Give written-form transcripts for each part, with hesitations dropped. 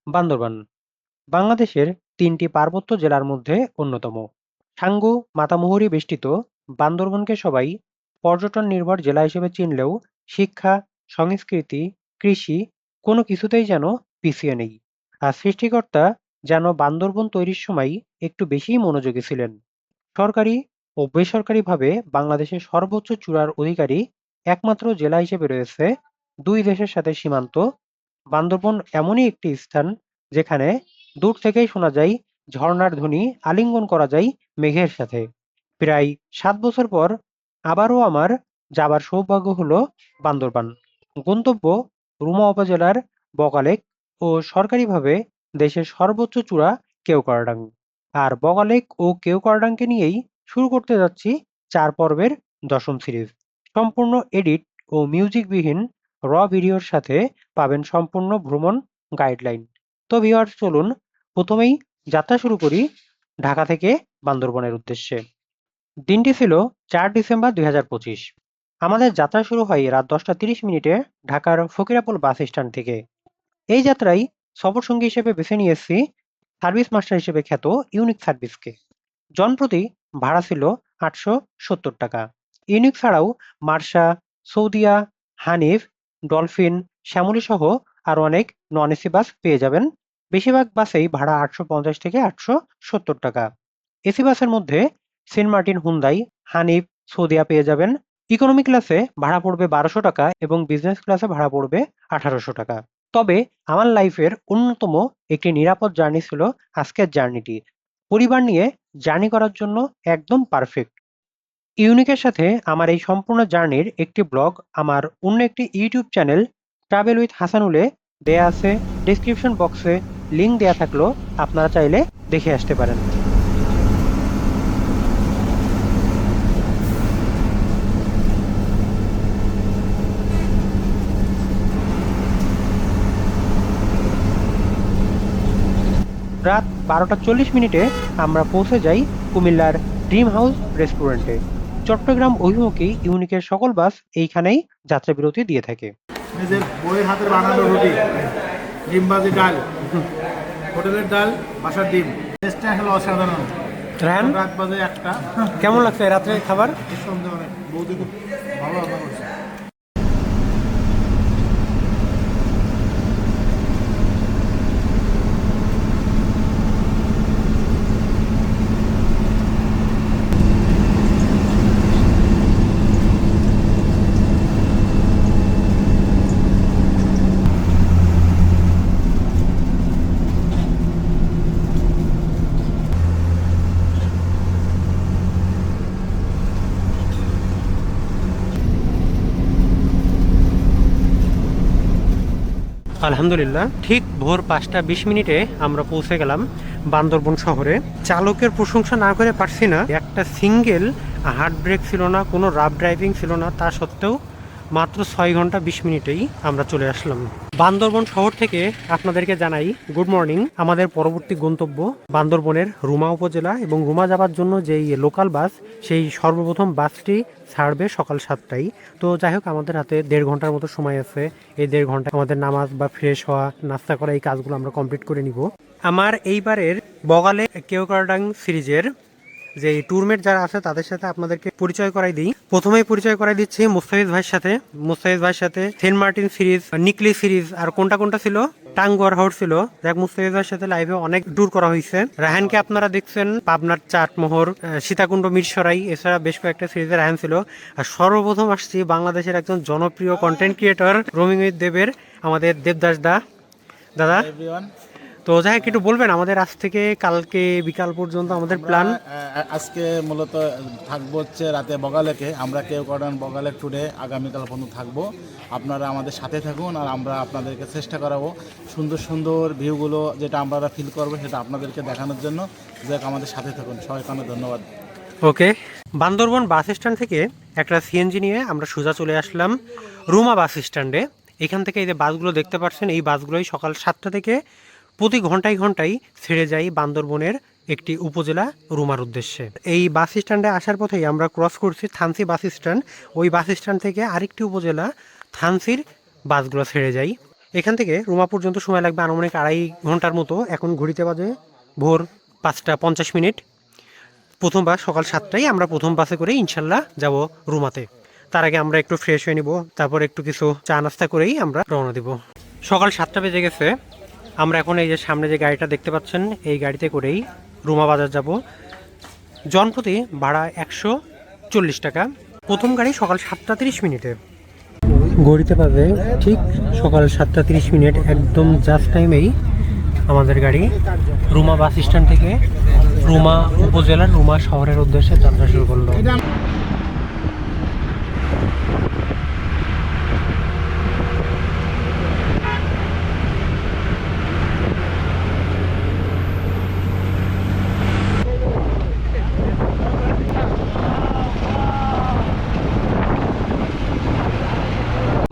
বান্দরবান বাংলাদেশের ৩টি পার্বত্য জেলার মধ্যে অন্যতম। সাঙ্গু মাতামুহুরী বেষ্টিত বান্দরবানকে সবাই পর্যটন নির্ভর জেলা হিসেবে চিনলেও শিক্ষা, সংস্কৃতি, কৃষি কোনো কিছুতেই যেন পিছিয়ে নেই। আর সৃষ্টিকর্তা যেন বান্দরবন তৈরির সময় একটু বেশিই মনোযোগী ছিলেন। সরকারি ও বেসরকারিভাবে বাংলাদেশের সর্বোচ্চ চূড়ার অধিকারী একমাত্র জেলা হিসেবে রয়েছে দুই দেশের সাথে সীমান্ত। বান্দরবন এমনই একটি স্থান যেখানে দূর থেকেই শোনা যায় ঝর্ণার ধ্বনি, আলিঙ্গন করা যায় মেঘের সাথে। প্রায় ৭ বছর পর আবারও আমার যাবার সৌভাগ্য হলো বান্দরবান। গন্তব্য রুমা উপজেলার বগালেক ও সরকারিভাবে দেশের সর্বোচ্চ চূড়া কেওক্রাডাং। আর বগালেক ও কেওক্রাডাংকে নিয়েই শুরু করতে যাচ্ছি ৪ পর্বের ১০ম সিরিজ। সম্পূর্ণ এডিট ও মিউজিকবিহীন ভিডিওর সাথে পাবেন সম্পূর্ণ ভ্রমণ গাইডলাইন। তো ভিউয়ার্স, চলুন প্রথমেই যাত্রা শুরু করি ঢাকা থেকে বান্দরবনের উদ্দেশ্যে। দিনটি ছিল ৪ ডিসেম্বর ২০২৫। আমাদের যাত্রা শুরু হয় রাত ১০টা ৩০ মিনিটে ঢাকার ফকিরাপুল বাস স্ট্যান্ড থেকে। এই যাত্রায় সফরসঙ্গী হিসেবে বেছে নিয়েছি সার্ভিস মাস্টার হিসেবে খ্যাত ইউনিক সার্ভিসকে। জনপ্রতি ভাড়া ছিল ৮৭০ টাকা। ইউনিক ছাড়াও মার্শা, সৌদিয়া, হানিফ, ডলফিন, শ্যামলী সহ আরও অনেক নন এসি বাস পেয়ে যাবেন। বেশিরভাগ বাসেই ভাড়া ৮৫০ থেকে ৮৭০ টাকা। এসি বাসের মধ্যে Saint Martin Hyundai, Hanif, Saudia পেয়ে যাবেন। ইকোনমি ক্লাসে ভাড়া পড়বে ১২০০ টাকা এবং বিজনেস ক্লাসে ভাড়া পড়বে ১৮০০ টাকা। তবে আমার লাইফের অন্যতম একটি নিরাপদ জার্নি ছিল আজকের জার্নিটি। পরিবার নিয়ে জার্নি করার জন্য একদম পারফেক্ট। ইউনিকের সাথে আমার এই সম্পূর্ণ জার্নির একটি ব্লগ আমার অন্য একটি ইউটিউব চ্যানেল ট্রাভেল উইথ হাসানুলে দেয়া আছে। ডেসক্রিপশন বক্সে লিংক দেয়া থাকলেও আপনারা চাইলে দেখে আসতে পারেন। রাত ১২টা ৪০ মিনিটে আমরা পৌঁছে যাই কুমিল্লার ড্রিম হাউস রেস্টুরেন্টে। চট্টগ্রাম অভিমুখী ইউনিকের সকল বাস এইখানেই যাত্রাবিরতি দিয়ে থাকে। নিজের বইয়ের হাতের বানানো রুটি, ডিমবাজি ডাল, হোটেলের ডাল, বাসার ডিম। টেস্টটা হলো অসাধারণ। রায়হান, রাত বাজে একটা। কেমন লাগছে রাত্রের খাবার? সন্দেহ অনেক বৌদি খুব ভালো রান্না করছে। আলহামদুলিল্লাহ, ঠিক ভোর ৫টা ২০ মিনিটে আমরা পৌঁছে গেলাম বান্দরবন শহরে। চালকের প্রশংসা না করে পারছি না। একটা সিঙ্গেল হার্ড ব্রেক ছিল না, কোনো রাফ ড্রাইভিং ছিল না। তা সত্ত্বেও মাত্র ৬ ঘন্টা ২০ মিনিটেই আমরা চলে আসলাম বান্দরবন শহর থেকে। আপনাদেরকে জানাই গুড মর্নিং। আমাদের পরবর্তী গন্তব্য বান্দরবনের রুমা উপজেলা এবং রুমা যাবার জন্য যেই লোকাল বাস, সেই সর্বপ্রথম বাসটি ছাড়বে সকাল ৭টায়। তো যাই হোক, আমাদের হাতে ১.৫ ঘন্টার মতো সময় আছে। এই ১.৫ ঘন্টা আমাদের নামাজ বা ফ্রেশ হওয়া, নাস্তা করা, এই কাজগুলো আমরা কমপ্লিট করে নিব। আমার এইবারের বগালে কেওক্রাডাং সিরিজের যে ট্যুরমেট যারা আছে তাদের সাথে আপনাদেরকে পরিচয় করাই দিই। প্রথমেই পরিচয় করাই দিচ্ছি মুস্তাফিজ ভাইয়ের সাথে। মুস্তাফিজ ভাইয়ের সাথে সেন্ট মার্টিন সিরিজ, নিকলি সিরিজ, আর কোনটা কোনটা ছিল, টাঙ্গুয়ার হাওর ছিল। দেখ, মুস্তাফিজ ভাইয়ের সাথে লাইভে অনেক ট্যুর করা হয়েছে। রায়হানকে আপনারা দেখছেন পাবনার চাটমোহর, সীতাকুণ্ড, মিরসরাই, এছাড়া বেশ কয়েকটা সিরিজে রায়হান ছিল। আর সর্বপ্রথম আসছি বাংলাদেশের একজন জনপ্রিয় কন্টেন্ট ক্রিয়েটর রোমিং উইথ দেবের, আমাদের দেবদাস দাদা। তো যাই হোক, একটু বলবেন আমাদের আজ থেকে কালকে বিকাল পর্যন্ত আমাদের প্ল্যান। আজকে মূলত থাকবো হচ্ছে রাতে বগালেকে। আমরা কেওক্রাডাং বগালেক ট্যুরে আগামীকাল পর্যন্ত থাকবো। আপনারা আমাদের সাথে থাকুন আর আমরা আপনাদেরকে চেষ্টা করাবো সুন্দর সুন্দর ভিউগুলো, যেটা আমরা ফিল করবো সেটা আপনাদেরকে দেখানোর জন্য। যাক, আমাদের সাথে থাকুন। সবাইকে অনেক ধন্যবাদ। ওকে। বান্দরবন বাস স্ট্যান্ড থেকে একটা সিএনজি নিয়ে আমরা সোজা চলে আসলাম রুমা বাস স্ট্যান্ডে। এখান থেকে এই যে বাসগুলো দেখতে পাচ্ছেন, এই বাসগুলোই সকাল ৭টা থেকে প্রতি ঘন্টায় ঘন্টায় ছেড়ে যায় বান্দরবনের একটি উপজেলা রুমার উদ্দেশ্যে। এই বাস স্ট্যান্ডে আসার পথেই আমরা ক্রস করছি থানসি বাস স্ট্যান্ড। ওই বাস স্ট্যান্ড থেকে আরেকটি উপজেলা থানসির বাসগুলো ছেড়ে যায়। এখান থেকে রুমা পর্যন্ত সময় লাগবে আনুমানিক 2.5 ঘন্টার মতো। এখন ঘড়িতে বাজে ভোর 5টা 50 মিনিট। প্রথম বাস সকাল 7টায়, আমরা প্রথম বাসে করে ইনশাল্লাহ যাব রুমাতে। তার আগে আমরা একটু ফ্রেশ হয়ে নিব, তারপর একটু কিছু চা নাস্তা করেই আমরা রওনা দিব। সকাল 7টা বেজে গেছে। আমরা এখন এই যে সামনে যে গাড়িটা দেখতে পাচ্ছেন, এই গাড়িতে করেই রুমা বাজার যাব। জনপ্রতি ভাড়া 140 টাকা। প্রথম গাড়ি সকাল 7টা 30 মিনিটে। ঘড়িতে বাজে ঠিক সকাল 7টা 30 মিনিট, একদম জাস্ট টাইমেই আমাদের গাড়ি রুমা বাস স্ট্যান্ড থেকে রুমা উপজেলার রুমা শহরের উদ্দেশ্যে যাত্রা শুরু করলো।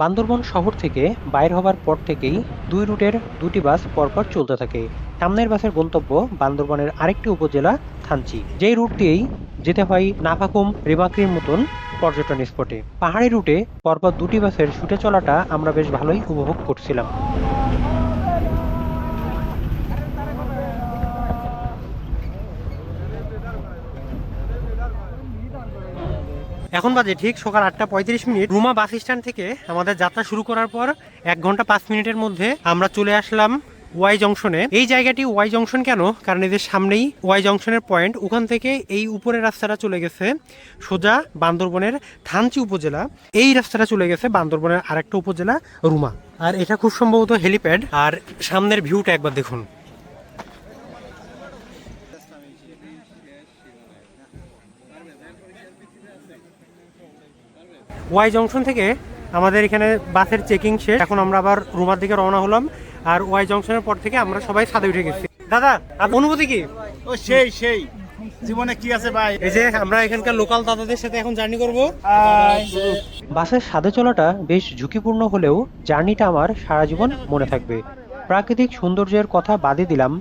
বান্দরবন শহর থেকে বাইর হবার পর থেকেই 2 রুটের 2টি বাস পরপর চলতে থাকে। সামনের বাসের গন্তব্য বান্দরবনের আরেকটি উপজেলা থানচি, যেই রুট দিয়েই যেতে হয় নাফাকুম রিমাক্রির মতন পর্যটন স্পটে। পাহাড়ি রুটে পরপর 2টি বাসের ছুটে চলাটা আমরা বেশ ভালোই উপভোগ করছিলাম। এখন বাজে ঠিক সকাল 8টা 35 মিনিট। রুমা বাস স্ট্যান্ড থেকে আমাদের যাত্রা শুরু করার পর 1 ঘন্টা 5 মিনিটের মধ্যে আমরা চলে আসলাম ওয়াই জংশনে। এই জায়গাটি ওয়াই জংশন কেন, কারণ এদের সামনেই ওয়াই জংশনের পয়েন্ট। ওখান থেকে এই উপরের রাস্তাটা চলে গেছে সোজা বান্দরবনের থানচি উপজেলা, এই রাস্তাটা চলে গেছে বান্দরবনের আরেকটা উপজেলা রুমা। আর এটা খুব সম্ভবত হেলিপ্যাড। আর সামনের ভিউটা একবার দেখুন। ওয়াই জংশন থেকে আমাদের এখানে বাসের চেকিং শেষ। এখন আমরা আবার রুমার দিকে রওনা হলাম। আর ওয়াই জংশনের পর থেকে আমরা সবাই ছাদে উঠে গেছি। দাদা, আপনার অনুভূতি কি? ও সেই সেই জীবনে কি আছে ভাই। এই যে আমরা এখানকার লোকাল দাদাদের সাথে এখন জার্নি করব। বাসের সাথে চলাটা বেশ ঝুঁকিপূর্ণ হলেও জার্নিটা আমার সারা জীবন মনে থাকবে। প্রাকৃতিক সৌন্দর্যের কথা বাদে দিলাম,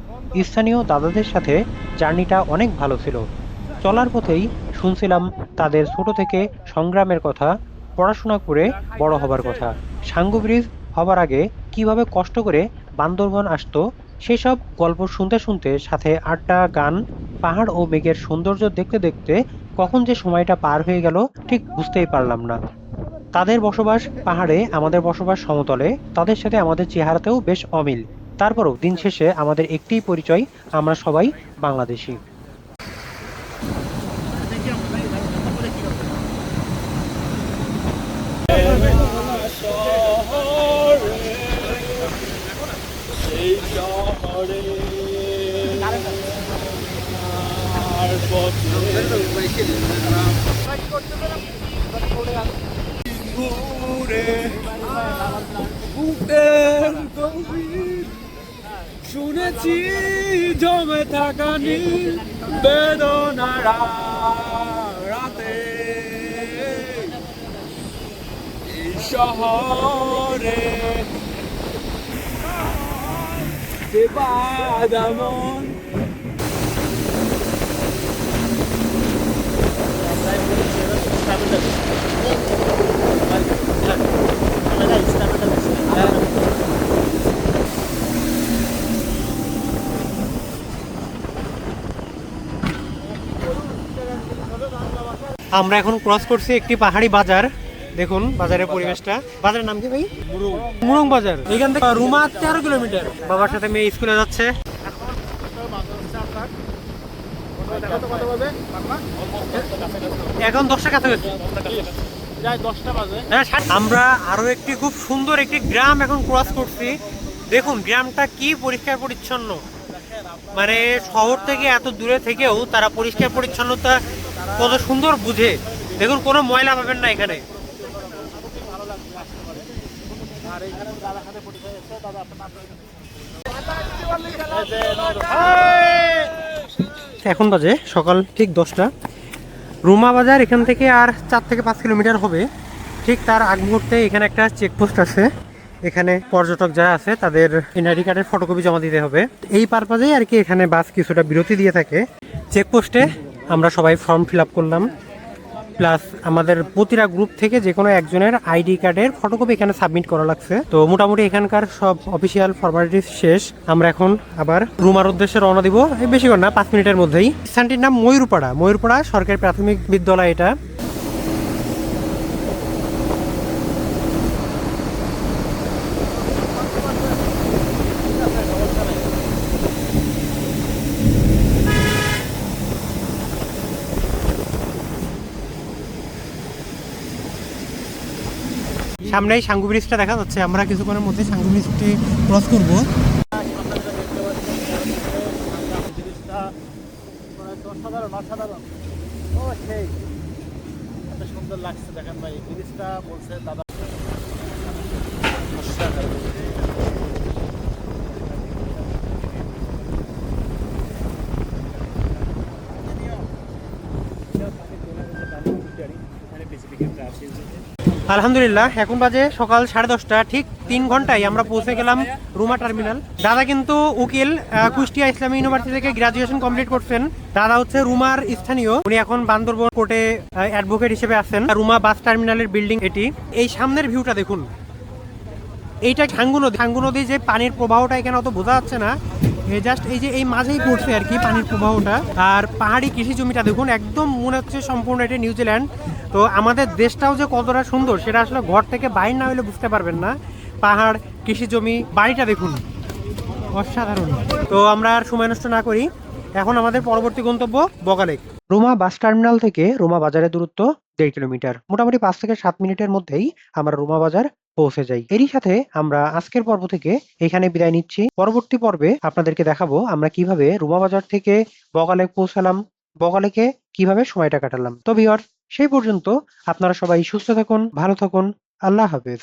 স্থানীয় দাদাদের সাথে জার্নিটা অনেক ভালো ছিল। চলার পথেই শুনছিলাম তাদের ছোট থেকে সংগ্রামের কথা, পড়াশোনা করে বড় হবার কথা, সাঙ্গু ব্রিজ হবার আগে কিভাবে কষ্ট করে বান্দরবন আসতো সেসব গল্প শুনতে শুনতে, সাথে আড্ডা, গান, পাহাড় ও মেঘের সৌন্দর্য দেখতে দেখতে কখন যে সময়টা পার হয়ে গেল ঠিক বুঝতেই পারলাম না। তাদের বসবাস পাহাড়ে, আমাদের বসবাস সমতলে, তাদের সাথে আমাদের চেহারাতেও বেশ অমিল। তারপরও দিন শেষে আমাদের একটিই পরিচয়, আমরা সবাই বাংলাদেশি। শুনেছি জমে থাকা নীল বেদনার রাতে, এই শহরে যে বাদামন। আমরা এখন ক্রস করছি একটি পাহাড়ি বাজার। দেখুন বাজারের পরিবেশটা। বাজারের নাম কি ভাই? মুরং বাজার। এখান থেকে রুমা 13 কিলোমিটার। বাবার সাথে মেয়ে স্কুলে যাচ্ছে। এখন 10টা কাছাকাছি। আমরা আরো একটি খুব সুন্দর একটি গ্রাম এখন ক্রস করছি। দেখুন গ্রামটা কি পরিষ্কার পরিচ্ছন্ন, মানে শহর থেকে এত দূরে থেকেও তারা পরিষ্কার পরিচ্ছন্নতা কত সুন্দর বুঝে। দেখুন কোনো ময়লা পাবেন না এখানে। এখন বাজে সকাল ঠিক 10টা। রুমা বাজার এখান থেকে আর 4 থেকে 5 কিলোমিটার হবে। ঠিক তার আগ মুহূর্তে এখানে একটা চেকপোস্ট আছে। এখানে পর্যটক যারা আছে তাদের এনআইডি কার্ডের ফটোকপি জমা দিতে হবে। এই পারপাজেই আর কি এখানে বাস কিছুটা বিরতি দিয়ে থাকে। চেকপোস্টে আমরা সবাই ফর্ম ফিল আপ করলাম। প্লাস আমাদের প্রতিটা গ্রুপ থেকে যে কোনো একজনের আইডি কার্ডের ফটোকপি এখানে সাবমিট করা লাগছে। তো মোটামুটি এখানকার সব অফিসিয়াল ফর্মালিটিস শেষ। আমরা এখন আবার রুমার উদ্দেশ্যে রওনা দিব, এই বেশিক্ষণ না, 5 মিনিটের মধ্যেই। স্থানটির নাম ময়ূরপাড়া। ময়ূরপাড়া সরকারি প্রাথমিক বিদ্যালয় এটা। সামনেই সাঙ্গু ব্রিজটা দেখা যাচ্ছে। আমরা কিছুক্ষণের মধ্যে সাঙ্গু ব্রিজটি ক্রস করব। অসাধারণ ও সেই এত সুন্দর লাগছে দেখেন ভাই, এই ব্রিজটা বলছে দাদা আলহামদুলিল্লাহ, এখন বাজে সকাল 10:30। ঠিক 3 ঘন্টায় আমরা পৌঁছে গেলাম রুমা টার্মিনাল। দাদা কিন্তু উকিল, কুষ্টিয়া ইসলামী ইউনিভার্সিটি থেকে গ্রাজুয়েশন কমপ্লিট করছেন। দাদা হচ্ছে রুমার স্থানীয়, উনি এখন বান্দরবন কোর্টে অ্যাডভোকেট হিসেবে আছেন। রুমা বাস টার্মিনালের বিল্ডিং এটি। এই সামনের ভিউটা দেখুন, এইটা সাঙ্গু নদী। সাঙ্গু নদী যে পানির প্রবাহটা এখানে অত বোঝা যাচ্ছে না, জাস্ট এই যে এই মাঝেই পড়ছে আর কি পানির প্রবাহটা। আর পাহাড়ি কৃষি জমিটা দেখুন, একদম মনে হচ্ছে সম্পূর্ণ এটা নিউজিল্যান্ড। তো আমাদের দেশটাও যে কতটা সুন্দর সেটা আসলে ঘর থেকে বাইরে না হলে বুঝতে পারবেন না। পাহাড়, কৃষি জমি, বাড়িটা দেখুন, অসাধারণ। তো আমরা আর সময় নষ্ট না করি, এখন আমাদের পরবর্তী গন্তব্য বগালেক। রুমা বাস টার্মিনাল থেকে রুমা বাজারের দূরত্ব 1.5 কিলোমিটার। মোটামুটি 5 থেকে 7 মিনিটের মধ্যেই আমরা রুমা বাজার পৌঁছে যাই। এরই সাথে আমরা আজকের পর্ব থেকে এখানে বিদায় নিচ্ছি। পরবর্তী পর্বে আপনাদেরকে দেখাবো আমরা কিভাবে রুমা বাজার থেকে বগালেক পৌঁছালাম, বগালেকে কিভাবে সময়টা কাটালাম। তো ভিউয়ার্স, সেই পর্যন্ত আপনারা সবাই সুস্থ থাকুন, ভালো থাকুন। আল্লাহ হাফেজ।